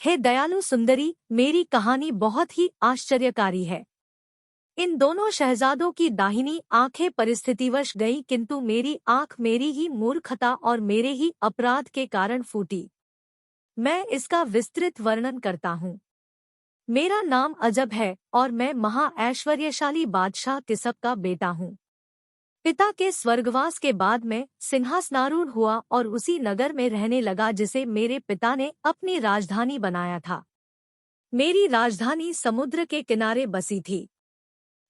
हे दयालु सुंदरी, मेरी कहानी बहुत ही आश्चर्यकारी है। इन दोनों शहजादों की दाहिनी आंखें परिस्थितिवश गईं, किंतु मेरी आंख मेरी ही मूर्खता और मेरे ही अपराध के कारण फूटी। मैं इसका विस्तृत वर्णन करता हूँ। मेरा नाम अजब है और मैं महा ऐश्वर्यशाली बादशाह किसप का बेटा हूँ। पिता के स्वर्गवास के बाद मैं सिंहासनारूढ़ हुआ और उसी नगर में रहने लगा जिसे मेरे पिता ने अपनी राजधानी बनाया था। मेरी राजधानी समुद्र के किनारे बसी थी।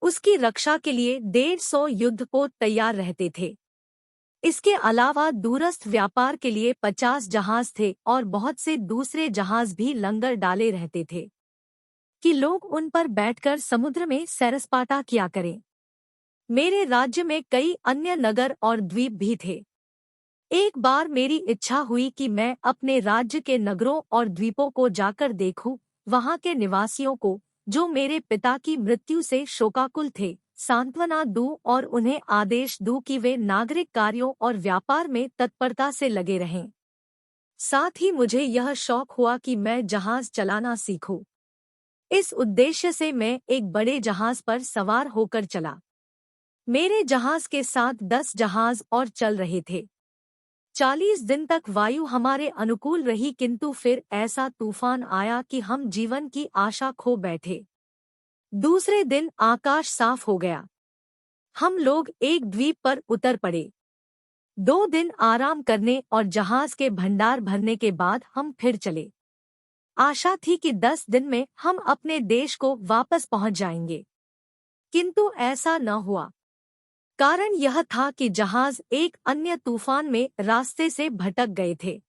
उसकी रक्षा के लिए 150 युद्धपोत तैयार रहते थे। इसके अलावा दूरस्थ व्यापार के लिए 50 जहाज थे और बहुत से दूसरे जहाज भी लंगर डाले रहते थे कि लोग उन पर बैठकर समुद्र में सैरसपाटा किया करें। मेरे राज्य में कई अन्य नगर और द्वीप भी थे। एक बार मेरी इच्छा हुई कि मैं अपने राज्य के नगरों और द्वीपों को जाकर देखूं, वहां के निवासियों को, जो मेरे पिता की मृत्यु से शोकाकुल थे, सांत्वना दूं और उन्हें आदेश दूं कि वे नागरिक कार्यों और व्यापार में तत्परता से लगे रहें। साथ ही मुझे यह शौक हुआ कि मैं जहाज चलाना सीखूं। इस उद्देश्य से मैं एक बड़े जहाज पर सवार होकर चला। मेरे जहाज के साथ 10 जहाज और चल रहे थे। 40 दिन तक वायु हमारे अनुकूल रही, किंतु फिर ऐसा तूफान आया कि हम जीवन की आशा खो बैठे। दूसरे दिन आकाश साफ हो गया। हम लोग एक द्वीप पर उतर पड़े। 2 दिन आराम करने और जहाज के भंडार भरने के बाद हम फिर चले। आशा थी कि 10 दिन में हम अपने देश को वापस पहुंच जाएंगे, किंतु ऐसा न हुआ। कारण यह था कि जहाज एक अन्य तूफान में रास्ते से भटक गए थे।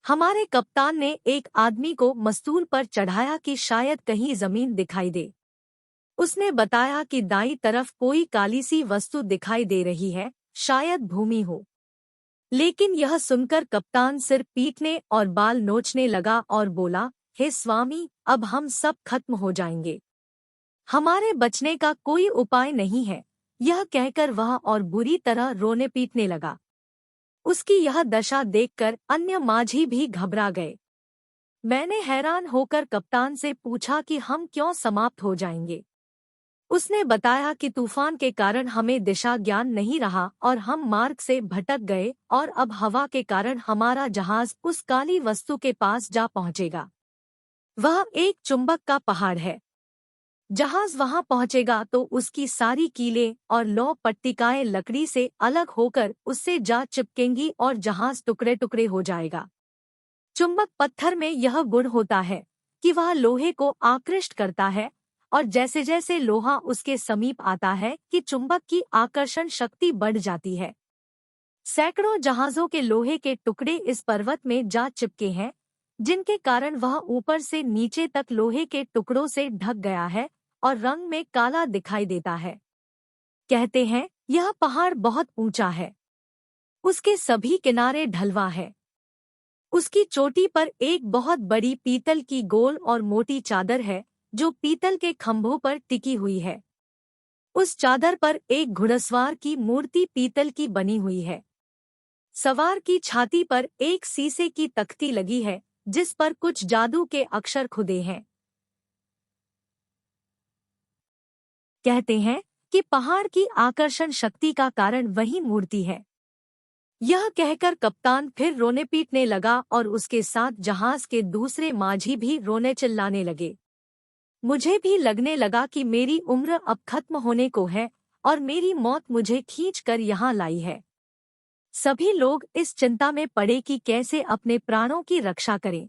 हमारे कप्तान ने एक आदमी को मस्तूल पर चढ़ाया कि शायद कहीं जमीन दिखाई दे। उसने बताया कि दाईं तरफ कोई काली सी वस्तु दिखाई दे रही है, शायद भूमि हो। लेकिन यह सुनकर कप्तान सिर पीटने और बाल नोचने लगा और बोला, हे स्वामी, अब हम सब खत्म हो जाएंगे। हमारे बचने का कोई उपाय नहीं है। यह कहकर वह और बुरी तरह रोने पीटने लगा। उसकी यह दशा देखकर अन्य माझी भी घबरा गए। मैंने हैरान होकर कप्तान से पूछा कि हम क्यों समाप्त हो जाएंगे। उसने बताया कि तूफान के कारण हमें दिशा ज्ञान नहीं रहा और हम मार्ग से भटक गए और अब हवा के कारण हमारा जहाज उस काली वस्तु के पास जा पहुंचेगा। वह एक चुंबक का पहाड़ है। जहाज वहां पहुंचेगा तो उसकी सारी कीलें और लौह पट्टिकाएं लकड़ी से अलग होकर उससे जा चिपकेंगी और जहाज टुकड़े टुकड़े हो जाएगा। चुंबक पत्थर में यह गुण होता है कि वह लोहे को आकृष्ट करता है और जैसे जैसे लोहा उसके समीप आता है कि चुंबक की आकर्षण शक्ति बढ़ जाती है। सैकड़ों जहाजों के लोहे के टुकड़े इस पर्वत में जा चिपके हैं, जिनके कारण वह ऊपर से नीचे तक लोहे के टुकड़ों से ढक गया है और रंग में काला दिखाई देता है। कहते हैं यह पहाड़ बहुत ऊंचा है। उसके सभी किनारे ढलवा है। उसकी चोटी पर एक बहुत बड़ी पीतल की गोल और मोटी चादर है जो पीतल के खंभों पर टिकी हुई है। उस चादर पर एक घुड़सवार की मूर्ति पीतल की बनी हुई है। सवार की छाती पर एक शीशे की तख्ती लगी है जिस पर कुछ जादू के अक्षर खुदे हैं। कहते हैं कि पहाड़ की आकर्षण शक्ति का कारण वही मूर्ति है। यह कहकर कप्तान फिर रोने पीटने लगा और उसके साथ जहाज के दूसरे माझी भी रोने चिल्लाने लगे। मुझे भी लगने लगा कि मेरी उम्र अब खत्म होने को है और मेरी मौत मुझे खींचकर यहाँ लाई है। सभी लोग इस चिंता में पड़े कि कैसे अपने प्राणों की रक्षा करें।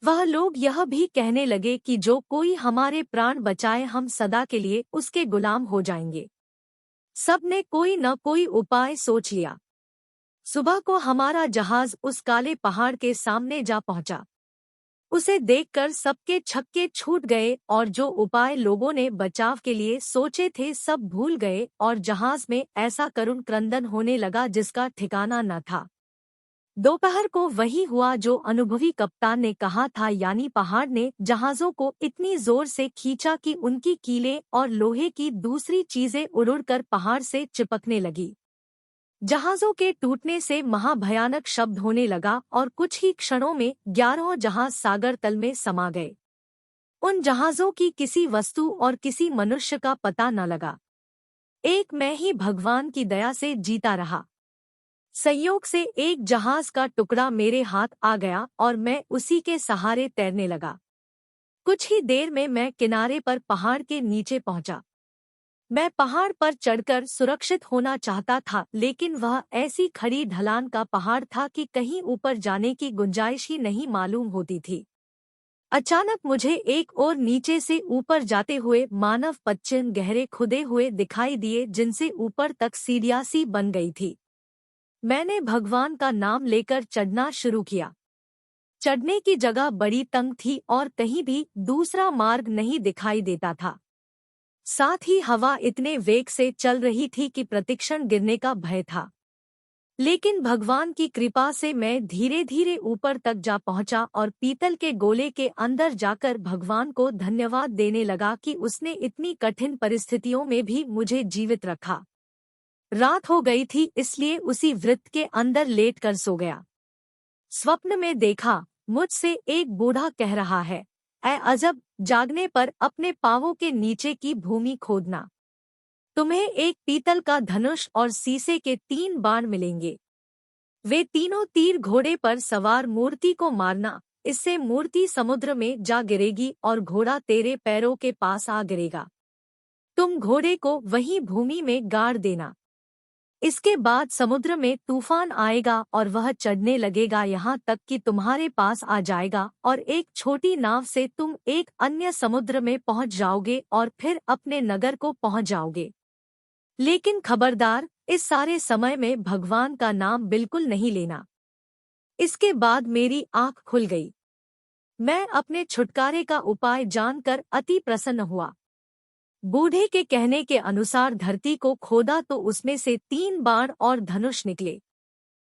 वह लोग यह भी कहने लगे कि जो कोई हमारे प्राण बचाए हम सदा के लिए उसके गुलाम हो जाएंगे। सबने कोई न कोई उपाय सोच लिया। सुबह को हमारा जहाज उस काले पहाड़ के सामने जा पहुंचा। उसे देखकर सबके छक्के छूट गए और जो उपाय लोगों ने बचाव के लिए सोचे थे सब भूल गए और जहाज में ऐसा करुण क्रंदन होने लगा जिसका ठिकाना न था। दोपहर को वही हुआ जो अनुभवी कप्तान ने कहा था, यानी पहाड़ ने जहाजों को इतनी जोर से खींचा कि उनकी कीलें और लोहे की दूसरी चीजें उड़-उड़ कर पहाड़ से चिपकने लगी। जहाजों के टूटने से महाभयानक शब्द होने लगा और कुछ ही क्षणों में 11 जहाज सागर तल में समा गए। उन जहाजों की किसी वस्तु और किसी मनुष्य का पता न लगा। एक मैं ही भगवान की दया से जीता रहा। संयोग से एक जहाज का टुकड़ा मेरे हाथ आ गया और मैं उसी के सहारे तैरने लगा। कुछ ही देर में मैं किनारे पर पहाड़ के नीचे पहुंचा। मैं पहाड़ पर चढ़कर सुरक्षित होना चाहता था, लेकिन वह ऐसी खड़ी ढलान का पहाड़ था कि कहीं ऊपर जाने की गुंजाइश ही नहीं मालूम होती थी। अचानक मुझे एक और नीचे से ऊपर जाते हुए मानव पदचिह्न गहरे खुदे हुए दिखाई दिए, जिनसे ऊपर तक सीढ़ियां सी बन गई थी। मैंने भगवान का नाम लेकर चढ़ना शुरू किया। चढ़ने की जगह बड़ी तंग थी और कहीं भी दूसरा मार्ग नहीं दिखाई देता था। साथ ही हवा इतने वेग से चल रही थी कि प्रतिक्षण गिरने का भय था। लेकिन भगवान की कृपा से मैं धीरे धीरे ऊपर तक जा पहुंचा और पीतल के गोले के अंदर जाकर भगवान को धन्यवाद देने लगा कि उसने इतनी कठिन परिस्थितियों में भी मुझे जीवित रखा। रात हो गई थी, इसलिए उसी वृत्त के अंदर लेट कर सो गया। स्वप्न में देखा, मुझसे एक बूढ़ा कह रहा है, ऐ अजब, जागने पर अपने पांवों के नीचे की भूमि खोदना। तुम्हें एक पीतल का धनुष और शीशे के 3 बाण मिलेंगे। वे तीनों तीर घोड़े पर सवार मूर्ति को मारना, इससे मूर्ति समुद्र में जा गिरेगी और घोड़ा तेरे पैरों के पास आ गिरेगा। तुम घोड़े को वहीं भूमि में गाड़ देना। इसके बाद समुद्र में तूफान आएगा और वह चढ़ने लगेगा यहाँ तक कि तुम्हारे पास आ जाएगा और एक छोटी नाव से तुम एक अन्य समुद्र में पहुँच जाओगे और फिर अपने नगर को पहुँच जाओगे। लेकिन खबरदार, इस सारे समय में भगवान का नाम बिल्कुल नहीं लेना। इसके बाद मेरी आंख खुल गई। मैं अपने छुटकारे का उपाय जानकर अति प्रसन्न हुआ। बूढ़े के कहने के अनुसार धरती को खोदा तो उसमें से 3 बाण और धनुष निकले।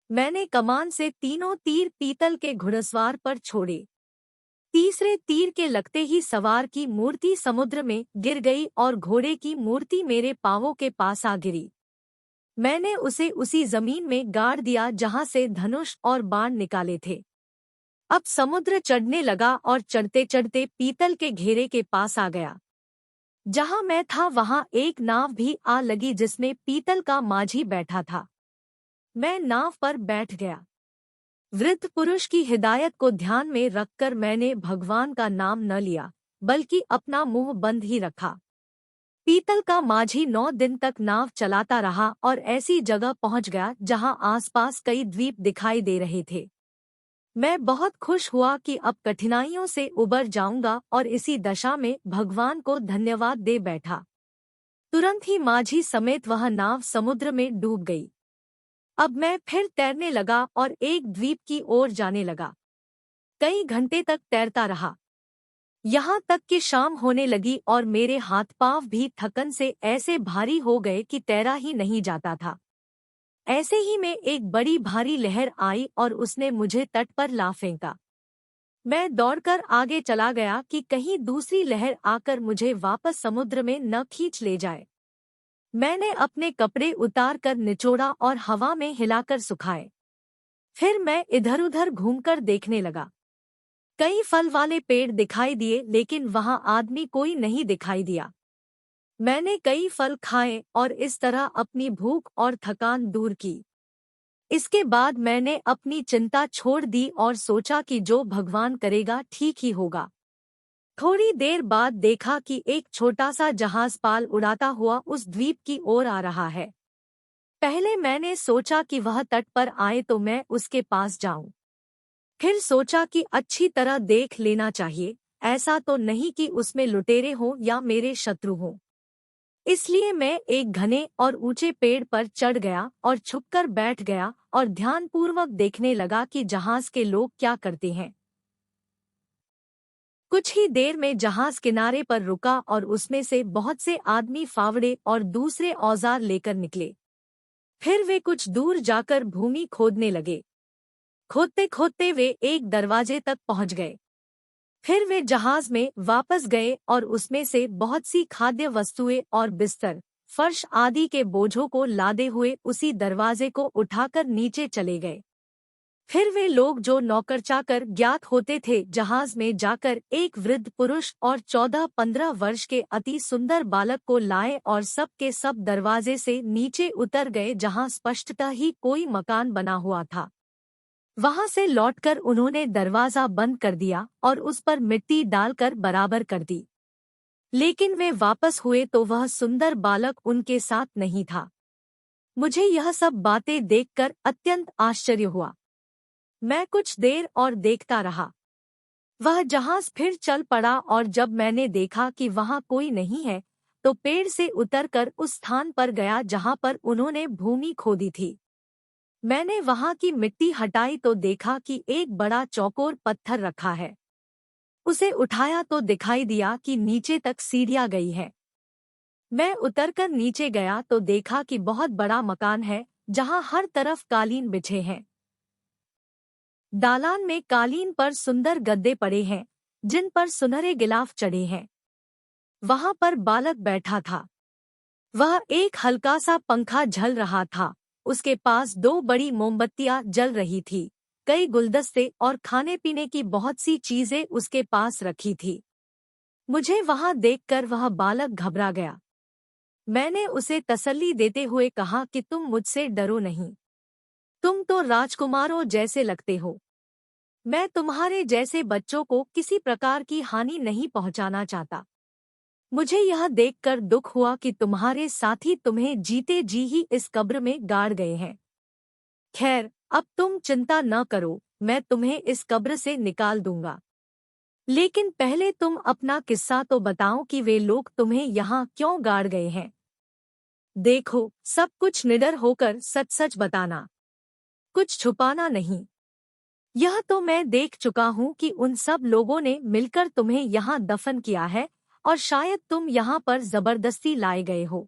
मैंने कमान से तीनों तीर पीतल के घुड़सवार पर छोड़े। तीसरे तीर के लगते ही सवार की मूर्ति समुद्र में गिर गई और घोड़े की मूर्ति मेरे पांवों के पास आ गिरी। मैंने उसे उसी जमीन में गाड़ दिया जहां से धनुष और बाण निकाले थे। अब समुद्र चढ़ने लगा और चढ़ते चढ़ते पीतल के घेरे के पास आ गया। जहां मैं था वहां एक नाव भी आ लगी जिसमें पीतल का माझी बैठा था। मैं नाव पर बैठ गया। वृद्ध पुरुष की हिदायत को ध्यान में रखकर मैंने भगवान का नाम न लिया, बल्कि अपना मुंह बंद ही रखा। पीतल का माझी 9 दिन तक नाव चलाता रहा और ऐसी जगह पहुंच गया जहां आसपास कई द्वीप दिखाई दे रहे थे। मैं बहुत खुश हुआ कि अब कठिनाइयों से उबर जाऊंगा और इसी दशा में भगवान को धन्यवाद दे बैठा। तुरंत ही माझी समेत वह नाव समुद्र में डूब गई। अब मैं फिर तैरने लगा और एक द्वीप की ओर जाने लगा। कई घंटे तक तैरता रहा, यहाँ तक कि शाम होने लगी और मेरे हाथ पांव भी थकन से ऐसे भारी हो गए कि तैरा ही नहीं जाता था। ऐसे ही में एक बड़ी भारी लहर आई और उसने मुझे तट पर ला फेंका। मैं दौड़कर आगे चला गया कि कहीं दूसरी लहर आकर मुझे वापस समुद्र में न खींच ले जाए। मैंने अपने कपड़े उतार कर निचोड़ा और हवा में हिलाकर सुखाए। फिर मैं इधर-उधर घूमकर देखने लगा। कई फल वाले पेड़ दिखाई दिए, लेकिन वहां आदमी कोई नहीं दिखाई दिया। मैंने कई फल खाए और इस तरह अपनी भूख और थकान दूर की। इसके बाद मैंने अपनी चिंता छोड़ दी और सोचा कि जो भगवान करेगा ठीक ही होगा। थोड़ी देर बाद देखा कि एक छोटा सा जहाज पाल उड़ाता हुआ उस द्वीप की ओर आ रहा है। पहले मैंने सोचा कि वह तट पर आए तो मैं उसके पास जाऊं। फिर सोचा कि अच्छी तरह देख लेना चाहिए, ऐसा तो नहीं कि उसमें लुटेरे हों या मेरे शत्रु हों। इसलिए मैं एक घने और ऊंचे पेड़ पर चढ़ गया और छुपकर बैठ गया और ध्यानपूर्वक देखने लगा कि जहाज के लोग क्या करते हैं। कुछ ही देर में जहाज किनारे पर रुका और उसमें से बहुत से आदमी फावड़े और दूसरे औजार लेकर निकले। फिर वे कुछ दूर जाकर भूमि खोदने लगे। खोदते खोदते वे एक दरवाजे तक पहुंच गए। फिर वे जहाज में वापस गए और उसमें से बहुत सी खाद्य वस्तुएं और बिस्तर, फर्श आदि के बोझों को लादे हुए उसी दरवाजे को उठाकर नीचे चले गए। फिर वे लोग जो नौकर चाकर ज्ञात होते थे जहाज में जाकर एक वृद्ध पुरुष और 14-15 वर्ष के अति सुंदर बालक को लाए और सब के सब दरवाजे से नीचे उतर गए जहां स्पष्टतः ही कोई मकान बना हुआ था। वहां से लौटकर उन्होंने दरवाजा बंद कर दिया और उस पर मिट्टी डालकर बराबर कर दी। लेकिन वे वापस हुए तो वह सुंदर बालक उनके साथ नहीं था। मुझे यह सब बातें देखकर अत्यंत आश्चर्य हुआ। मैं कुछ देर और देखता रहा। वह जहाज फिर चल पड़ा और जब मैंने देखा कि वहां कोई नहीं है तो पेड़ से उतरकर उस स्थान पर गया जहां पर उन्होंने भूमि खोदी थी। मैंने वहां की मिट्टी हटाई तो देखा कि एक बड़ा चौकोर पत्थर रखा है। उसे उठाया तो दिखाई दिया कि नीचे तक सीढ़ियां गई है। मैं उतरकर नीचे गया तो देखा कि बहुत बड़ा मकान है जहां हर तरफ कालीन बिछे हैं। दालान में कालीन पर सुंदर गद्दे पड़े हैं जिन पर सुनहरे गिलाफ चढ़े हैं। वहां पर बालक बैठा था। वह एक हल्का सा पंखा झल रहा था। उसके पास 2 बड़ी मोमबत्तियां जल रही थी। कई गुलदस्ते और खाने पीने की बहुत सी चीजें उसके पास रखी थी। मुझे वहां देखकर वह बालक घबरा गया। मैंने उसे तसल्ली देते हुए कहा कि तुम मुझसे डरो नहीं। तुम तो राजकुमारों जैसे लगते हो। मैं तुम्हारे जैसे बच्चों को किसी प्रकार की हानि नहीं पहुंचाना चाहता। मुझे यह देखकर दुख हुआ कि तुम्हारे साथी तुम्हें जीते जी ही इस कब्र में गाड़ गए हैं। खैर, अब तुम चिंता न करो, मैं तुम्हें इस कब्र से निकाल दूंगा। लेकिन पहले तुम अपना किस्सा तो बताओ कि वे लोग तुम्हें यहाँ क्यों गाड़ गए हैं। देखो, सब कुछ निडर होकर सच सच बताना, कुछ छुपाना नहीं। यह तो मैं देख चुका हूँ कि उन सब लोगों ने मिलकर तुम्हें यहाँ दफन किया है और शायद तुम यहाँ पर जबरदस्ती लाए गए हो।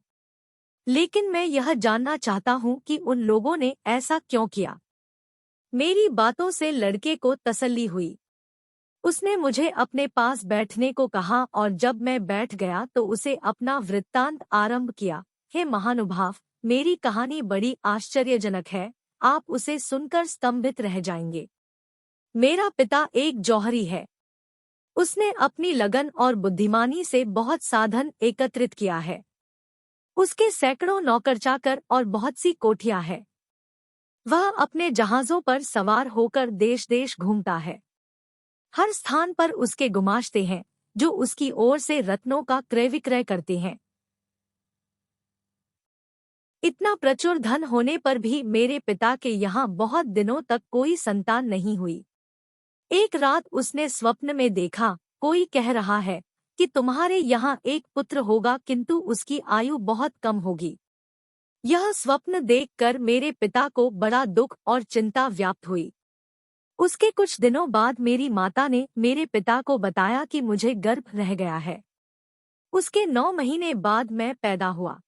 लेकिन मैं यह जानना चाहता हूँ कि उन लोगों ने ऐसा क्यों किया। मेरी बातों से लड़के को तसल्ली हुई। उसने मुझे अपने पास बैठने को कहा और जब मैं बैठ गया तो उसे अपना वृत्तांत आरंभ किया। हे महानुभाव, मेरी कहानी बड़ी आश्चर्यजनक है, आप उसे सुनकर स्तंभित रह जाएंगे। मेरा पिता एक जौहरी है। उसने अपनी लगन और बुद्धिमानी से बहुत साधन एकत्रित किया है। उसके सैकड़ों नौकर चाकर और बहुत सी कोठियां हैं। वह अपने जहाजों पर सवार होकर देश देश घूमता है। हर स्थान पर उसके गुमाश्ते हैं जो उसकी ओर से रत्नों का क्रय विक्रय करते हैं। इतना प्रचुर धन होने पर भी मेरे पिता के यहाँ बहुत दिनों तक कोई संतान नहीं हुई। एक रात उसने स्वप्न में देखा, कोई कह रहा है कि तुम्हारे यहाँ एक पुत्र होगा किंतु उसकी आयु बहुत कम होगी। यह स्वप्न देखकर मेरे पिता को बड़ा दुख और चिंता व्याप्त हुई। उसके कुछ दिनों बाद मेरी माता ने मेरे पिता को बताया कि मुझे गर्भ रह गया है। उसके 9 महीने बाद मैं पैदा हुआ।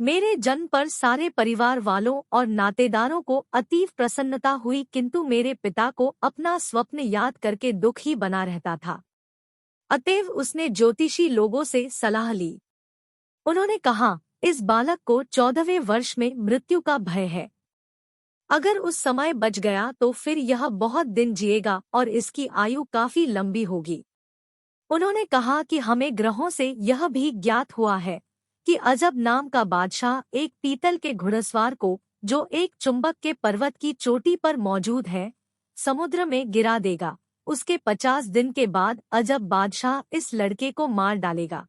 मेरे जन्म पर सारे परिवार वालों और नातेदारों को अतीव प्रसन्नता हुई किंतु मेरे पिता को अपना स्वप्न याद करके दुख ही बना रहता था। अतएव उसने ज्योतिषी लोगों से सलाह ली। उन्होंने कहा, इस बालक को 14वें वर्ष में मृत्यु का भय है। अगर उस समय बच गया तो फिर यह बहुत दिन जिएगा और इसकी आयु काफी लंबी होगी। उन्होंने कहा कि हमें ग्रहों से यह भी ज्ञात हुआ है कि अजब नाम का बादशाह एक पीतल के घुड़सवार को, जो एक चुंबक के पर्वत की चोटी पर मौजूद है, समुद्र में गिरा देगा। उसके 50 दिन के बाद अजब बादशाह इस लड़के को मार डालेगा।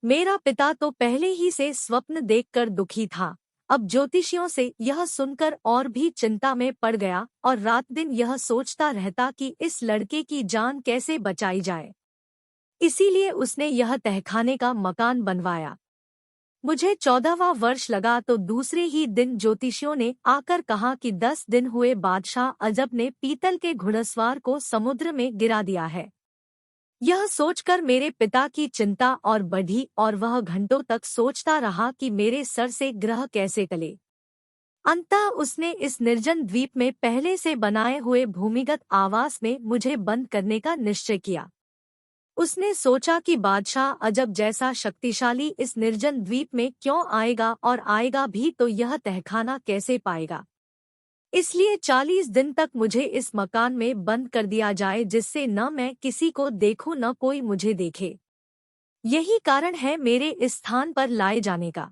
मेरा पिता तो पहले ही से स्वप्न देखकर दुखी था। अब ज्योतिषियों से यह सुनकर और भी चिंता में पड़ गया और रात दिन यह सोचता रहता कि इस लड़के की जान कैसे बचाई जाए। इसीलिए उसने यह तहखाने का मकान बनवाया। मुझे 14वां वर्ष लगा तो दूसरे ही दिन ज्योतिषियों ने आकर कहा कि 10 दिन हुए बादशाह अजब ने पीतल के घुड़सवार को समुद्र में गिरा दिया है। यह सोचकर मेरे पिता की चिंता और बढ़ी और वह घंटों तक सोचता रहा कि मेरे सर से ग्रह कैसे टले। अंततः उसने इस निर्जन द्वीप में पहले से बनाए हुए भूमिगत आवास में मुझे बंद करने का निश्चय किया। उसने सोचा कि बादशाह अजब जैसा शक्तिशाली इस निर्जन द्वीप में क्यों आएगा, और आएगा भी तो यह तहखाना कैसे पाएगा। इसलिए 40 दिन तक मुझे इस मकान में बंद कर दिया जाए, जिससे न मैं किसी को देखूं न कोई मुझे देखे। यही कारण है मेरे इस स्थान पर लाए जाने का।